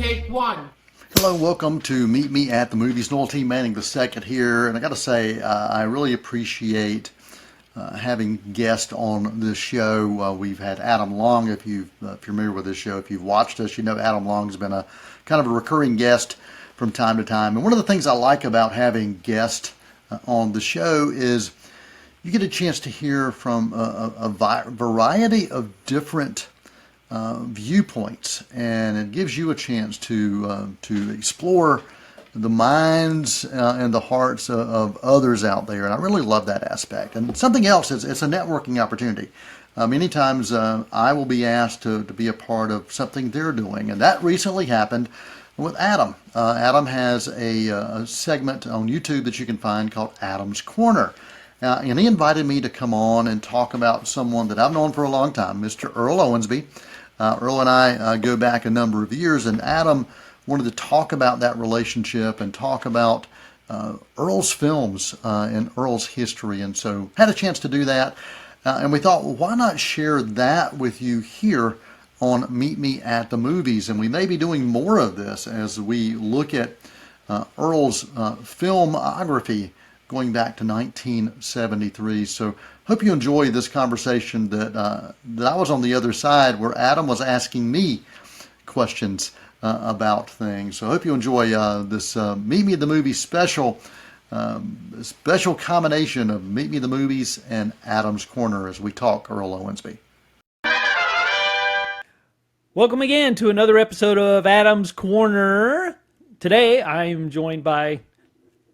Take one. Hello, welcome to Meet Me at the Movies. Noel T. Manning II here, and I got to say, I really appreciate having guests on this show. We've had Adam Long. If you're familiar with this show, if you've watched us, you know Adam Long's been a kind of a recurring guest from time to time. And one of the things I like about having guests on the show is you get a chance to hear from a variety of different viewpoints, and it gives you a chance to explore the minds and the hearts of others out there, and I really love that aspect. And something else is it's a networking opportunity. Many times I will be asked to be a part of something they're doing, and that recently happened with Adam. Adam has a segment on YouTube that you can find called Adam's Corner. And he invited me to come on and talk about someone that I've known for a long time, Mr. Earl Owensby. Earl and I go back a number of years, and Adam wanted to talk about that relationship and talk about Earl's films and Earl's history. And so had a chance to do that. And we thought, well, why not share that with you here on Meet Me at the Movies? And we may be doing more of this as we look at Earl's filmography going back to 1973. So hope you enjoy this conversation that I was on the other side where Adam was asking me questions about things. So I hope you enjoy this Meet Me at the Movies special combination of Meet Me at the Movies and Adam's Corner as we talk Earl Owensby. Welcome again to another episode of Adam's Corner. Today I'm joined by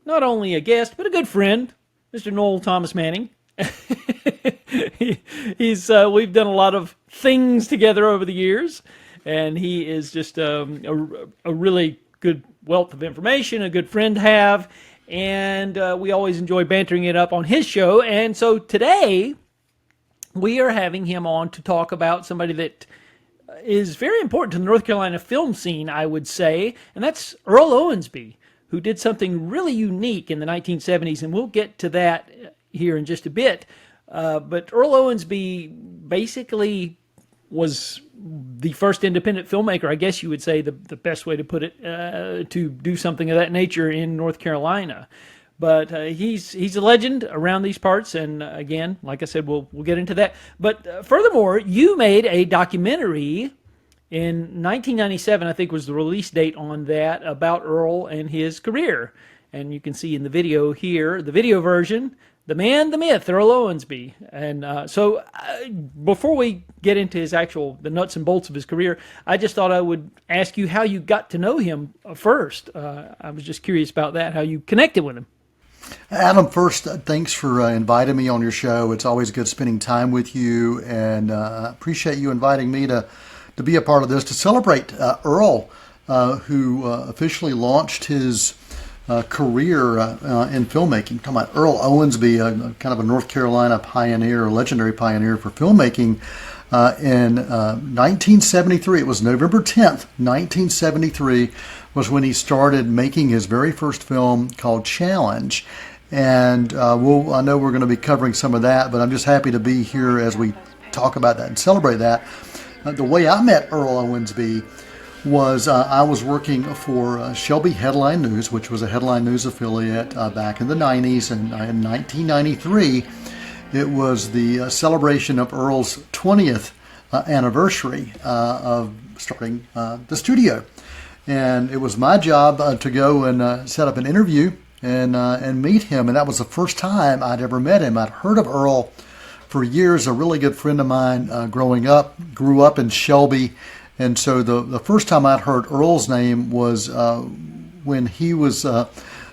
not only a guest, but a good friend, Mr. Noel Thomas Manning. We've done a lot of things together over the years, and he is just a really good wealth of information, a good friend to have, and we always enjoy bantering it up on his show. And so today, we are having him on to talk about somebody that is very important to the North Carolina film scene, I would say, and that's Earl Owensby, who did something really unique in the 1970s, and we'll get to that here in just a bit. But Earl Owensby basically was the first independent filmmaker, I guess you would say, the best way to put it, to do something of that nature in North Carolina. But he's a legend around these parts, and again, like I said, we'll get into that. But furthermore, you made a documentary in 1997, I think was the release date on that, about Earl and his career. And you can see in the video here, the video version, the man, the myth, Earl Owensby. And so before we get into the nuts and bolts of his career, I just thought I would ask you how you got to know him first. I was just curious about that, how you connected with him. Adam, first, thanks for inviting me on your show. It's always good spending time with you, and I appreciate you inviting me to be a part of this, to celebrate Earl, who officially launched his career in filmmaking. Talking about Earl Owensby, kind of a North Carolina pioneer, a legendary pioneer for filmmaking. In 1973, it was November 10th, 1973, was when he started making his very first film called Challenge. And I know we're going to be covering some of that, but I'm just happy to be here as we talk about that and celebrate that. The way I met Earl Owensby was I was working for Shelby Headline News, which was a Headline News affiliate back in the 90s. And in 1993, it was the celebration of Earl's 20th anniversary of starting the studio. And it was my job to go and set up an interview and meet him. And that was the first time I'd ever met him. I'd heard of Earl for years. A really good friend of mine grew up in Shelby. And so the first time I'd heard Earl's name was when he was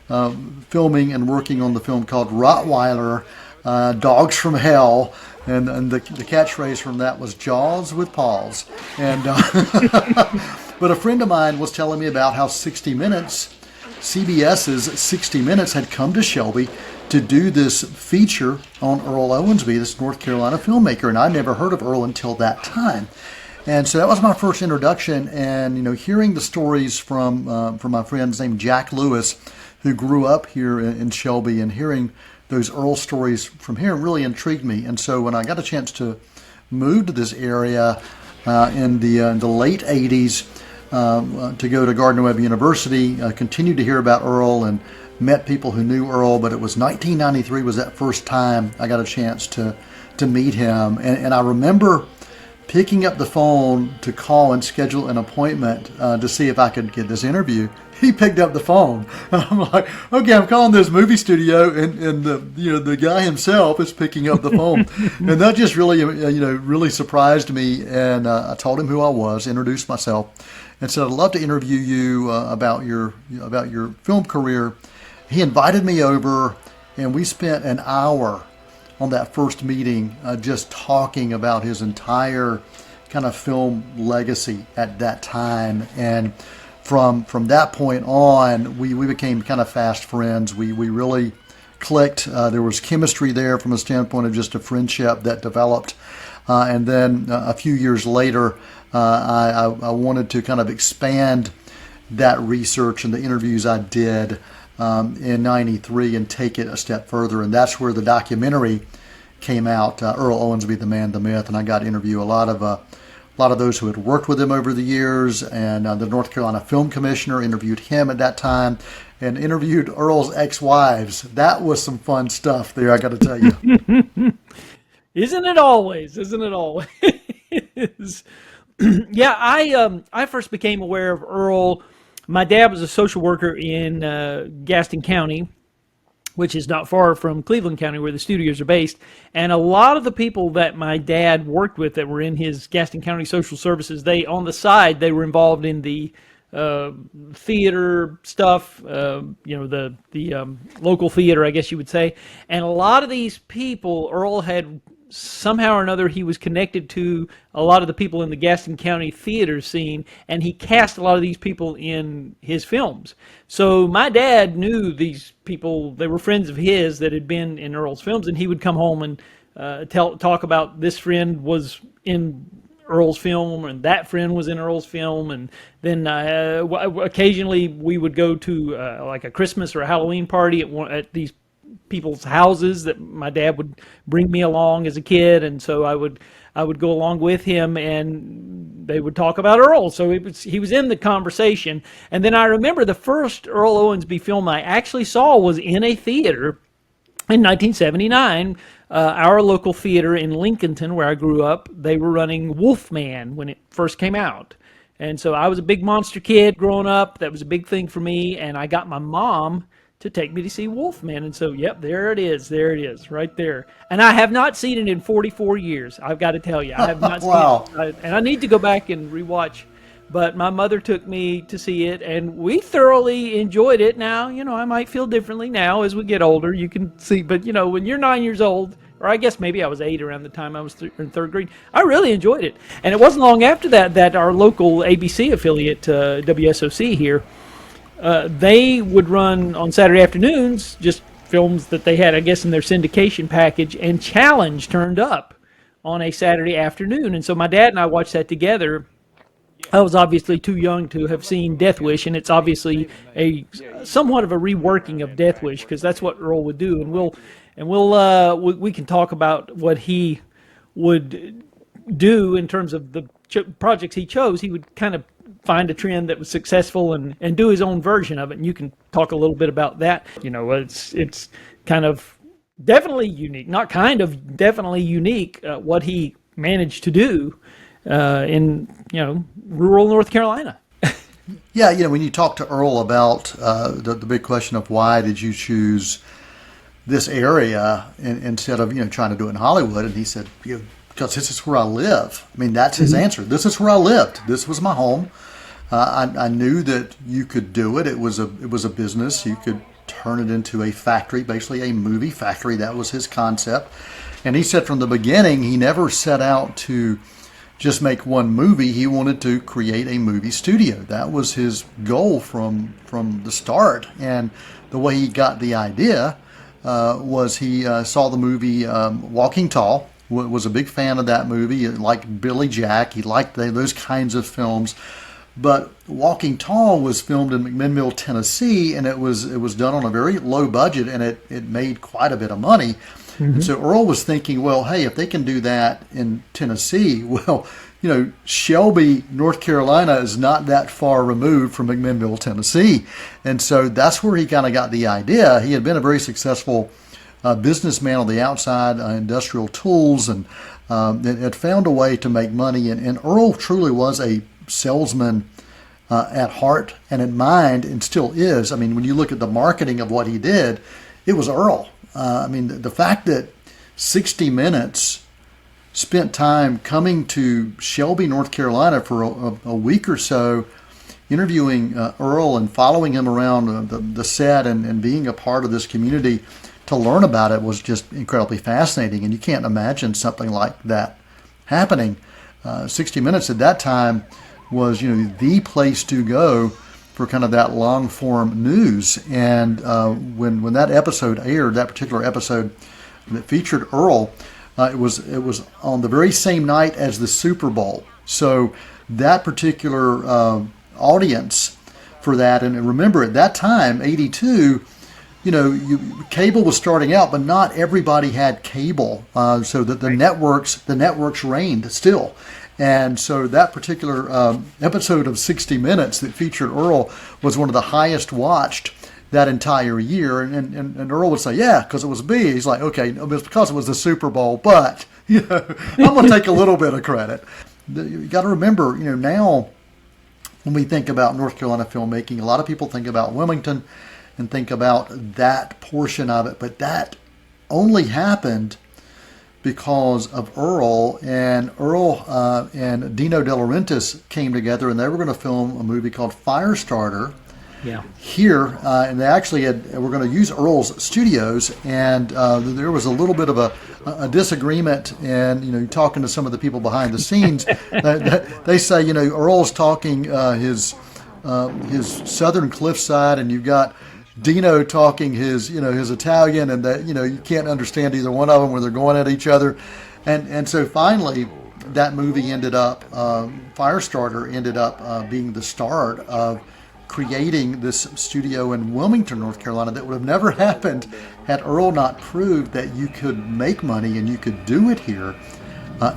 filming and working on the film called Rottweiler, Dogs from Hell. And the catchphrase from that was Jaws with Paws. And but a friend of mine was telling me about how 60 Minutes, CBS's 60 Minutes, had come to Shelby to do this feature on Earl Owensby, this North Carolina filmmaker, and I never heard of Earl until that time. And so that was my first introduction, and hearing the stories from my friends named Jack Lewis, who grew up here in Shelby, and hearing those Earl stories from here really intrigued me. And so when I got a chance to move to this area in the late 80s, to go to Gardner Webb University. Continued to hear about Earl and met people who knew Earl, but it was 1993 was that first time I got a chance to meet him. And I remember picking up the phone to call and schedule an appointment to see if I could get this interview. He picked up the phone, and I'm like, okay, I'm calling this movie studio, and the guy himself is picking up the phone, and that just really really surprised me. And I told him who I was, introduced myself, and said I'd love to interview you about your film career. He invited me over, and we spent an hour on that first meeting just talking about his entire kind of film legacy at that time. And from that point on, we became kind of fast friends. We really clicked. There was chemistry there from a standpoint of just a friendship that developed. And then a few years later, I wanted to kind of expand that research and the interviews I did in '93 and take it a step further. And that's where the documentary came out, Earl Owensby, the Man, the Myth. And I got to interview a lot of those who had worked with him over the years. And the North Carolina Film Commissioner interviewed him at that time and interviewed Earl's ex-wives. That was some fun stuff there, I got to tell you. Isn't it always? Isn't it always? Yeah, I first became aware of Earl. My dad was a social worker in Gaston County, which is not far from Cleveland County, where the studios are based. And a lot of the people that my dad worked with that were in his Gaston County social services, on the side, they were involved in the theater stuff, the local theater, I guess you would say. And a lot of these people, Earl had somehow or another, he was connected to a lot of the people in the Gaston County theater scene, and he cast a lot of these people in his films. So my dad knew these people. They were friends of his that had been in Earl's films, and he would come home and talk about this friend was in Earl's film, and that friend was in Earl's film. And then occasionally we would go to like a Christmas or a Halloween party at these people's houses that my dad would bring me along as a kid, and so I would go along with him, and they would talk about Earl. So he was in the conversation. And then I remember the first Earl Owensby film I actually saw was in a theater in 1979. Our local theater in Lincolnton, where I grew up, they were running Wolfman when it first came out. And so I was a big monster kid growing up. That was a big thing for me, and I got my mom to take me to see Wolfman. And so, yep, there it is, right there. And I have not seen it in 44 years, I've got to tell you. I have not Wow. seen it. And I need to go back and rewatch. But my mother took me to see it, and we thoroughly enjoyed it. Now, I might feel differently now as we get older. You can see, but, when you're 9 years old, or I guess maybe I was 8 around the time I was in third grade, I really enjoyed it. And it wasn't long after that our local ABC affiliate, WSOC here, they would run on Saturday afternoons just films that they had, I guess, in their syndication package, and Challenge turned up on a Saturday afternoon. And so my dad and I watched that together. I was obviously too young to have seen Death Wish, and it's obviously a somewhat of a reworking of Death Wish, because that's what Earl would do. And we can talk about what he would do in terms of the projects he chose. He would kind of find a trend that was successful and do his own version of it. And you can talk a little bit about that. It's kind of definitely unique, not kind of, definitely unique, what he managed to do in rural North Carolina. Yeah, when you talk to Earl about the big question of why did you choose this area instead of trying to do it in Hollywood, and he said, because this is where I live. I mean, that's his answer. This is where I lived. This was my home. I knew that you could do it. It was a business. You could turn it into a factory, basically a movie factory. That was his concept. And he said from the beginning, he never set out to just make one movie. He wanted to create a movie studio. That was his goal from the start. And the way he got the idea was he saw the movie Walking Tall, was a big fan of that movie. He liked Billy Jack. He liked those kinds of films. But Walking Tall was filmed in McMinnville, Tennessee, and it was done on a very low budget, and it made quite a bit of money. And so Earl was thinking, well, hey, if they can do that in Tennessee, well, Shelby, North Carolina is not that far removed from McMinnville, Tennessee. And so that's where he kind of got the idea. He had been a very successful businessman on the outside, industrial tools, and had found a way to make money. And Earl truly was a salesman at heart and in mind, and still is. I mean, when you look at the marketing of what he did, it was Earl. I mean, the fact that 60 Minutes spent time coming to Shelby, North Carolina for a week or so, interviewing Earl and following him around the set and being a part of this community to learn about it was just incredibly fascinating. And you can't imagine something like that happening. 60 Minutes at that time was, the place to go for kind of that long form news. And when that episode aired, that particular episode that featured Earl, it was on the very same night as the Super Bowl. So that particular audience for that, and remember at that time, 82, cable was starting out, but not everybody had cable. So that the networks reigned still. And so that particular episode of 60 Minutes that featured Earl was one of the highest watched that entire year. And Earl would say, yeah, because it was B. He's like, okay, it's because it was the Super Bowl, but I'm going to take a little bit of credit. You got to remember, now when we think about North Carolina filmmaking, a lot of people think about Wilmington and think about that portion of it, but that only happened because of Earl. And Earl and Dino De Laurentiis came together, and they were going to film a movie called Firestarter here. And they actually were going to use Earl's studios, and there was a little bit of a disagreement. And talking to some of the people behind the scenes, they say Earl's talking his southern cliffside, and you've got Dino talking his Italian, and that you can't understand either one of them when they're going at each other, and so finally that movie ended up Firestarter ended up being the start of creating this studio in Wilmington, North Carolina, that would have never happened had Earl not proved that you could make money and you could do it here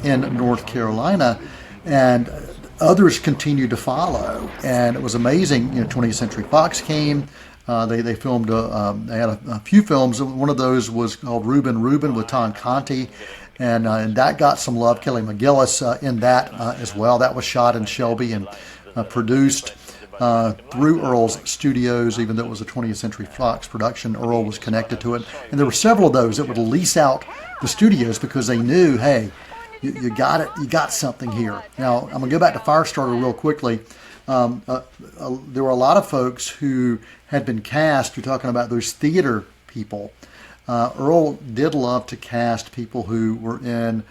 in North Carolina. And others continued to follow, and it was amazing. 20th Century Fox came. They filmed. They had a few films. One of those was called Reuben with Tom Conti, and that got some love. Kelly McGillis in that as well. That was shot in Shelby and produced through Earl's studios. Even though it was a 20th Century Fox production, Earl was connected to it, and there were several of those that would lease out the studios because they knew, hey, you got it. You got something here. Now I'm gonna go back to Firestarter real quickly. There were a lot of folks who had been cast. You're talking about those theater people. Earl did love to cast people who were in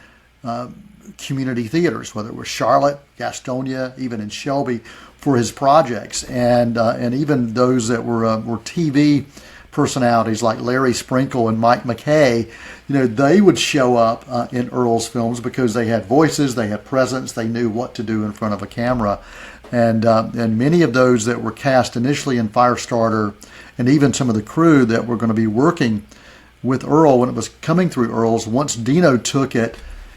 community theaters, whether it was Charlotte, Gastonia, even in Shelby, for his projects, and even those that were TV personalities like Larry Sprinkle and Mike McKay. They would show up in Earl's films because they had voices, they had presence, they knew what to do in front of a camera. And many of those that were cast initially in Firestarter, and even some of the crew that were going to be working with Earl when it was coming through Earl's, once Dino took it,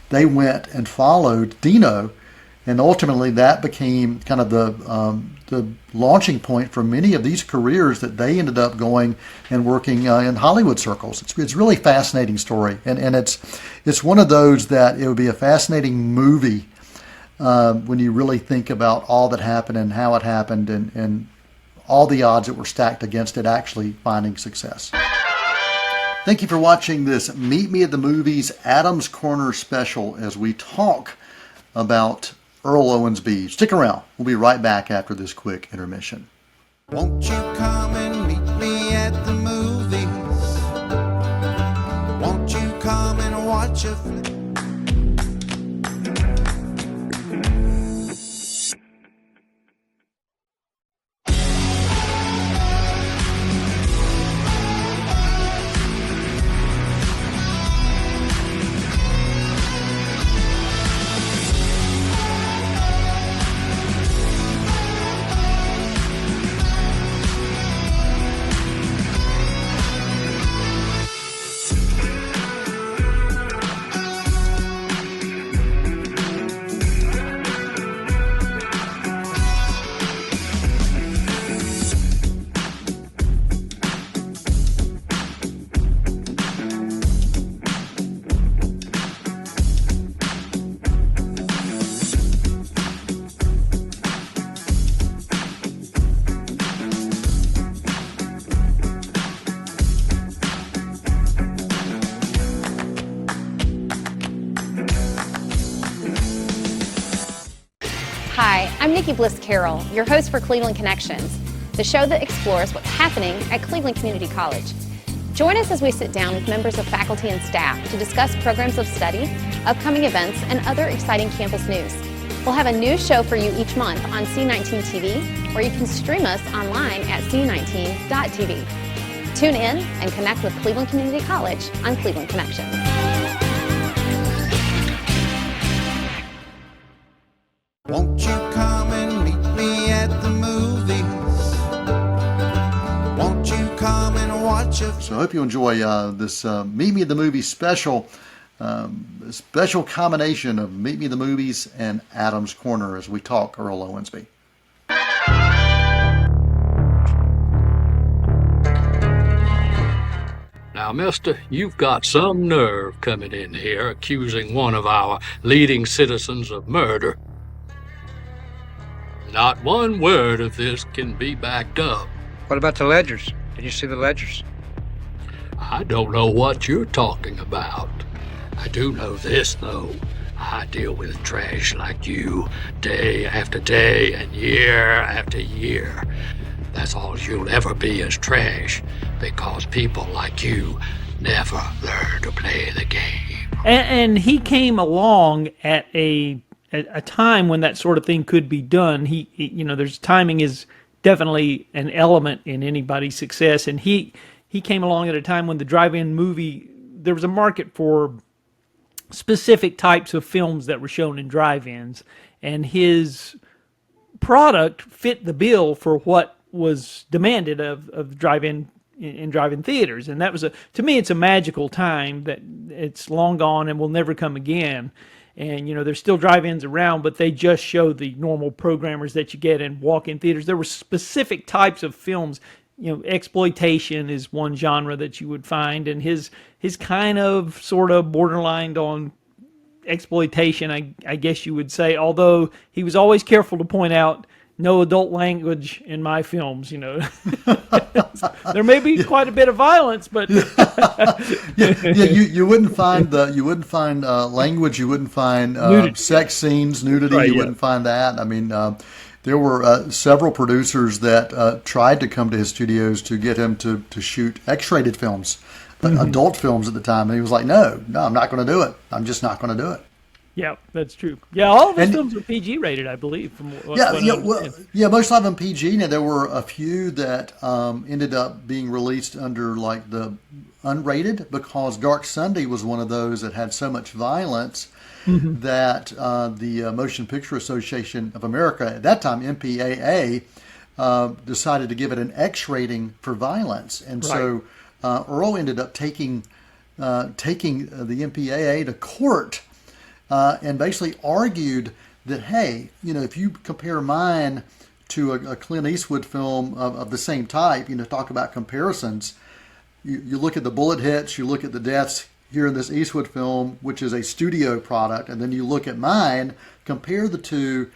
they went and followed Dino, and ultimately that became kind of the launching point for many of these careers that they ended up going and working in Hollywood circles. It's really fascinating story, and it's one of those that it would be a fascinating movie. When you really think about all that happened and how it happened and all the odds that were stacked against it actually finding success. Thank you for watching this Meet Me at the Movies Adam's Corner special as we talk about Earl Owensby. Stick around. We'll be right back after this quick intermission. Won't you come and meet me at the movies? Won't you come and watch a flick? Vicki Bliss Carroll, your host for Cleveland Connections, the show that explores what's happening at Cleveland Community College. Join us as we sit down with members of faculty and staff to discuss programs of study, upcoming events, and other exciting campus news. We'll have a new show for you each month on C19 TV, or you can stream us online at c19.tv. Tune in and connect with Cleveland Community College on Cleveland Connections. Won't you come and meet me at the movies? Won't you come and watch a So I hope you enjoy this Meet Me at the Movies special combination of Meet Me at the Movies and Adam's Corner as we talk Earl Owensby. Now, mister, you've got some nerve coming in here accusing one of our leading citizens of murder. Not one word of this can be backed up. What about the ledgers? Did you see the ledgers? I don't know what you're talking about. I do know this, though. I deal with trash like you day after day and year after year. That's all you'll ever be is trash, because people like you never learn to play the game. And he came along at a time when that sort of thing could be done. There's timing is definitely an element in anybody's success, and he came along at a time when the drive-in movie, there was a market for specific types of films that were shown in drive-ins, and his product fit the bill for what was demanded of drive-in theaters. And that was to me, it's a magical time that it's long gone and will never come again. And, there's still drive-ins around, but they just show the normal programmers that you get in walk-in theaters. There were specific types of films. Exploitation is one genre that you would find, and his kind of sort of borderline on exploitation, I guess you would say, although he was always careful to point out no adult language in my films. There may be quite a bit of violence, but you wouldn't find language, you wouldn't find sex scenes, nudity, right, you wouldn't find that. I mean, there were several producers that tried to come to his studios to get him to shoot X-rated films, adult films at the time, and he was like, no, I'm not going to do it. I'm just not going to do it. Yeah, that's true. Yeah, all of his films are PG rated, I believe. Most of them PG. Now there were a few that ended up being released under like the unrated, because Dark Sunday was one of those that had so much violence that the Motion Picture Association of America, at that time MPAA, decided to give it an X rating for violence, and so Earl ended up taking the MPAA to court. And basically argued that, hey, if you compare mine to a Clint Eastwood film of the same type, talk about comparisons, you look at the bullet hits, you look at the deaths here in this Eastwood film, which is a studio product, and then you look at mine, compare the two,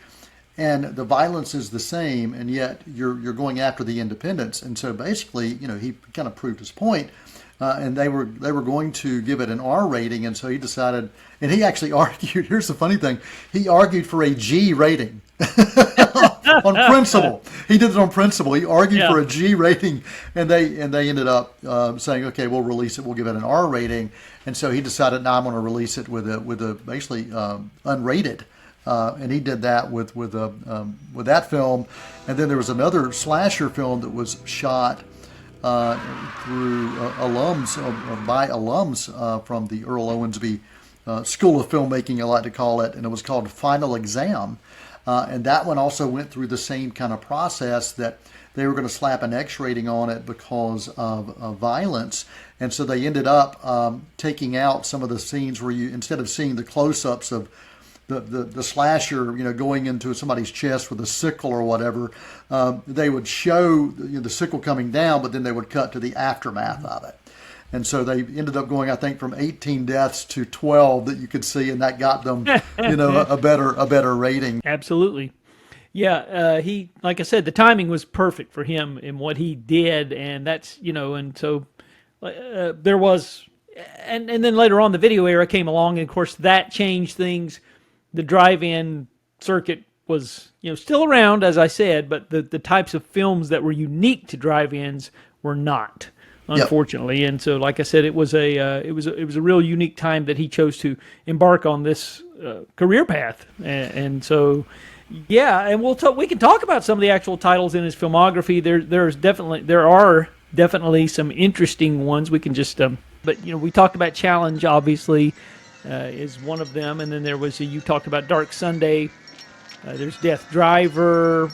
and the violence is the same, and yet you're going after the independents. And so basically, he kind of proved his point. And they were going to give it an R rating, and so he decided, and he actually argued, here's the funny thing, he argued for a G rating on principle. He did it on principle. He argued for a G rating, and they ended up saying, okay, we'll release it, we'll give it an R rating. And so he decided, now I'm going to release it with a basically unrated. And he did that with that film. And then there was another slasher film that was shot through by alums from the Earl Owensby School of Filmmaking, I like to call it, and it was called Final Exam. And that one also went through the same kind of process, that they were going to slap an X rating on it because of violence. And so they ended up taking out some of the scenes where you, instead of seeing the close-ups of the slasher, going into somebody's chest with a sickle or whatever, they would show the sickle coming down, but then they would cut to the aftermath of it. And so they ended up going, I think, from 18 deaths to 12 that you could see, and that got them, a better rating. Absolutely. Yeah, he, like I said, the timing was perfect for him in what he did, and that's, and so there was, and then later on the video era came along, and of course that changed things. The drive-in circuit was still around, as I said, but the types of films that were unique to drive-ins were not, unfortunately. Yep. And so, like I said, it was a real unique time that he chose to embark on this career path, and so. Yeah, and we can talk about some of the actual titles in his filmography. There are definitely some interesting ones. We can just but we talked about Challenge, obviously, is one of them, and then there was you talked about Dark Sunday. There's Death Driver,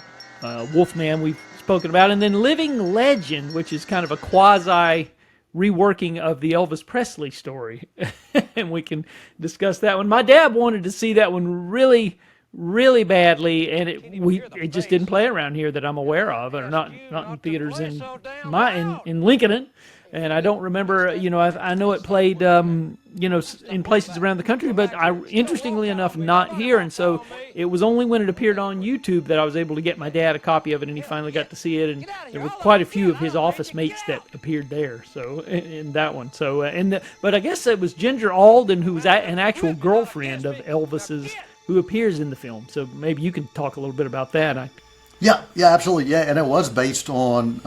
Wolfman we've spoken about, and then Living Legend, which is kind of a quasi reworking of the Elvis Presley story, and we can discuss that one. My dad wanted to see that one really badly, and it just didn't play around here that I'm aware of, or not in theaters in Lincoln, and I don't remember. I know it played in places around the country, but interestingly enough, not here. And so it was only when it appeared on YouTube that I was able to get my dad a copy of it, and he finally got to see it. And there were quite a few of his office mates that appeared there. So in that one, but I guess it was Ginger Alden, who was an actual girlfriend of Elvis's, who appears in the film. So maybe you can talk a little bit about that. Yeah, absolutely. Yeah, and it was based on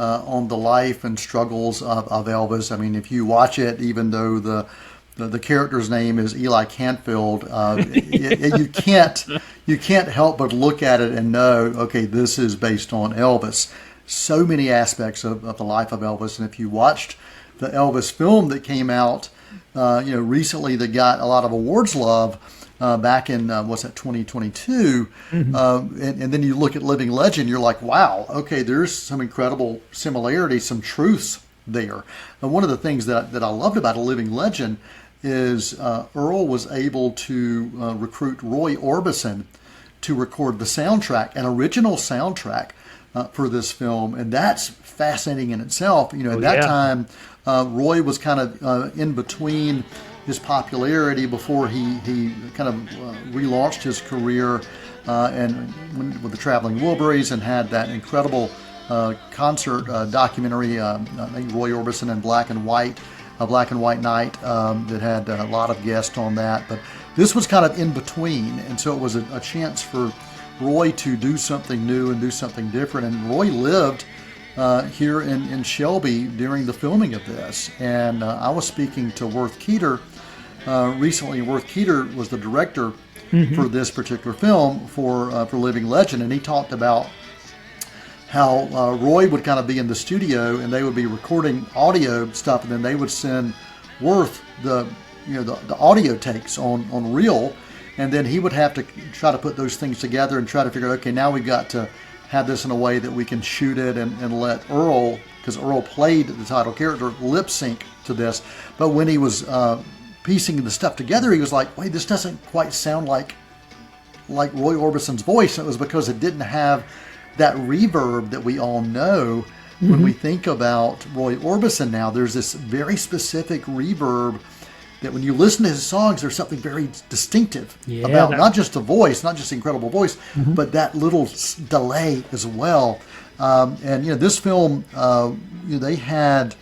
the life and struggles of Elvis. I mean, if you watch it, even though the character's name is Eli Cantfield, you can't help but look at it and know, okay, this is based on Elvis. So many aspects of the life of Elvis, and if you watched the Elvis film that came out, recently that got a lot of awards love. Back in, 2022, and then you look at Living Legend, you're like, wow, okay, there's some incredible similarities, some truths there. And one of the things that I loved about A Living Legend is Earl was able to recruit Roy Orbison to record the soundtrack, an original soundtrack for this film, and that's fascinating in itself. At that time, Roy was kind of in between his popularity before he kind of relaunched his career and with the Traveling Wilburys, and had that incredible concert documentary, I think Roy Orbison and Black and White Night, that had a lot of guests on that. But this was kind of in between, and so it was a chance for Roy to do something new and do something different. And Roy lived here in Shelby during the filming of this. And I was speaking to Worth Keeter recently. Worth Keeter was the director for this particular film for Living Legend, and he talked about how Roy would kind of be in the studio and they would be recording audio stuff, and then they would send Worth the audio takes on reel, and then he would have to try to put those things together and try to figure out, okay, now we've got to have this in a way that we can shoot it and let Earl, because Earl played the title character, lip sync to this. But when he was piecing the stuff together, he was like, wait, this doesn't quite sound like Roy Orbison's voice. And it was because it didn't have that reverb that we all know when we think about Roy Orbison now. There's this very specific reverb that when you listen to his songs, there's something very distinctive about not just the voice, not just the incredible voice, but that little delay as well. And this film, they had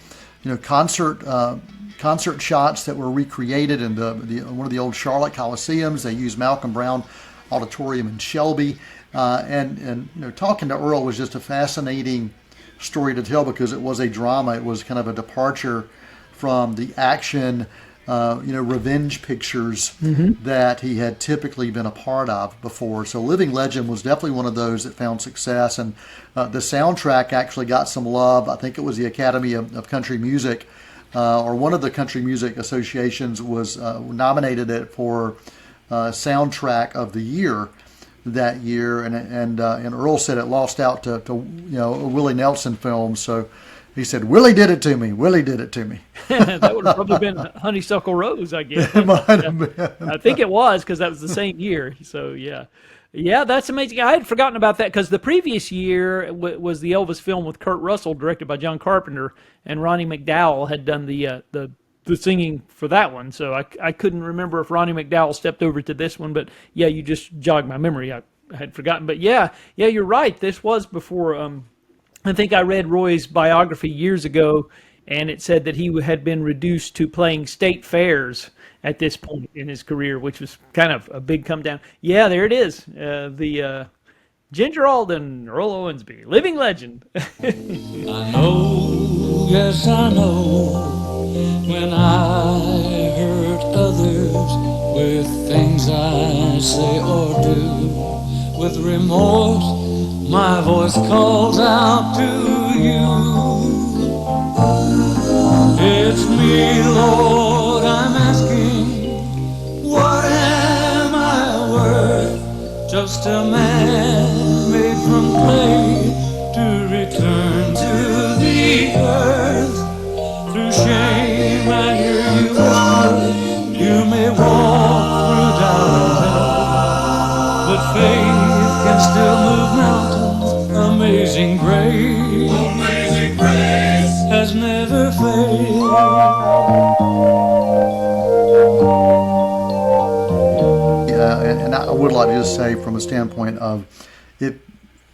concert shots that were recreated in one of the old Charlotte Coliseums. They used Malcolm Brown Auditorium in Shelby, and talking to Earl was just a fascinating story to tell, because it was a drama. It was kind of a departure from the action, revenge pictures that he had typically been a part of before. So Living Legend was definitely one of those that found success, and the soundtrack actually got some love. I think it was the Academy of Country Music, or one of the country music associations was nominated it for soundtrack of the year that year, and Earl said it lost out to a Willie Nelson film. So he said, Willie did it to me. Willie did it to me. That would have probably been Honeysuckle Rose, I guess. It might have been. I think it was, because that was the same year. So yeah, that's amazing. I had forgotten about that, because the previous year was the Elvis film with Kurt Russell, directed by John Carpenter, and Ronnie McDowell had done the singing for that one. So I couldn't remember if Ronnie McDowell stepped over to this one, but yeah, you just jogged my memory. I had forgotten, but yeah, you're right. This was before. I think I read Roy's biography years ago, and it said that he had been reduced to playing state fairs at this point in his career, which was kind of a big come down. Yeah, there it is. Ginger Alden, Earl Owensby, living legend. I know, yes I know, when I hurt others with things I say or do, with remorse my voice calls out to you. It's me, Lord, I'm asking, what am I worth? Just a man made from clay to return to the earth. Through shame I hear you whisper, you may walk through doubt and hell, but faith can still move mountains. Amazing grace has never failed. And I would like to just say, from a standpoint of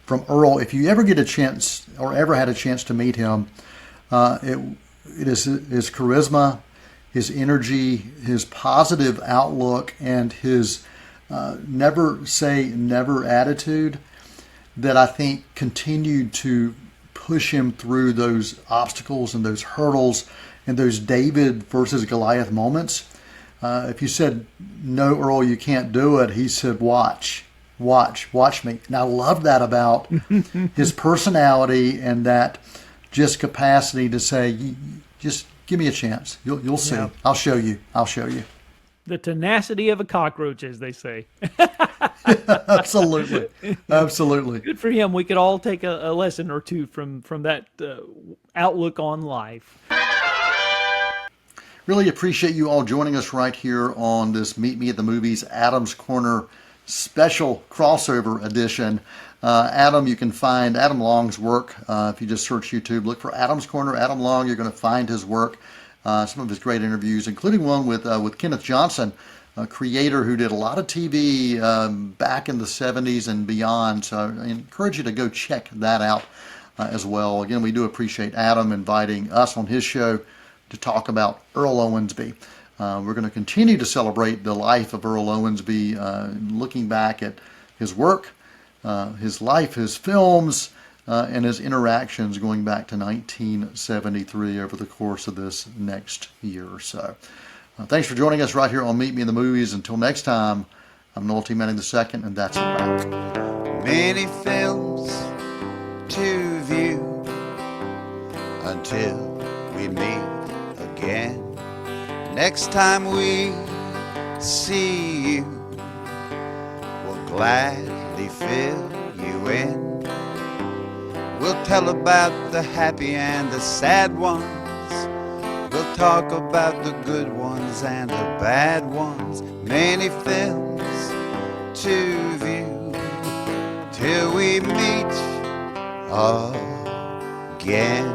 from Earl, if you ever get a chance or ever had a chance to meet him, it is his charisma, his energy, his positive outlook, and his never say never attitude that I think continued to push him through those obstacles and those hurdles and those David versus Goliath moments. If you said, no, Earl, you can't do it, he said, watch me. And I love that about his personality and that just capacity to say, just give me a chance. You'll see. Yeah. I'll show you. The tenacity of a cockroach, as they say. Absolutely. Good for him. We could all take a lesson or two from that outlook on life. Really appreciate you all joining us right here on this Meet Me at the Movies Adam's Corner special crossover edition. Adam, you can find Adam Long's work. If you just search YouTube, look for Adam's Corner, Adam Long, you're going to find his work. Some of his great interviews, including one with Kenneth Johnson, a creator who did a lot of TV back in the 70s and beyond. So I encourage you to go check that out as well. Again, we do appreciate Adam inviting us on his show to talk about Earl Owensby. We're going to continue to celebrate the life of Earl Owensby, looking back at his work, his life, his films, and his interactions going back to 1973 over the course of this next year or so. Thanks for joining us right here on Meet Me in the Movies. Until next time, I'm Noel T. Manning II, and that's a wrap. Many films to view until we meet again. Next time we see you, we'll gladly fill you in. We'll tell about the happy and the sad ones. We'll talk about the good ones and the bad ones. Many films to view till we meet again.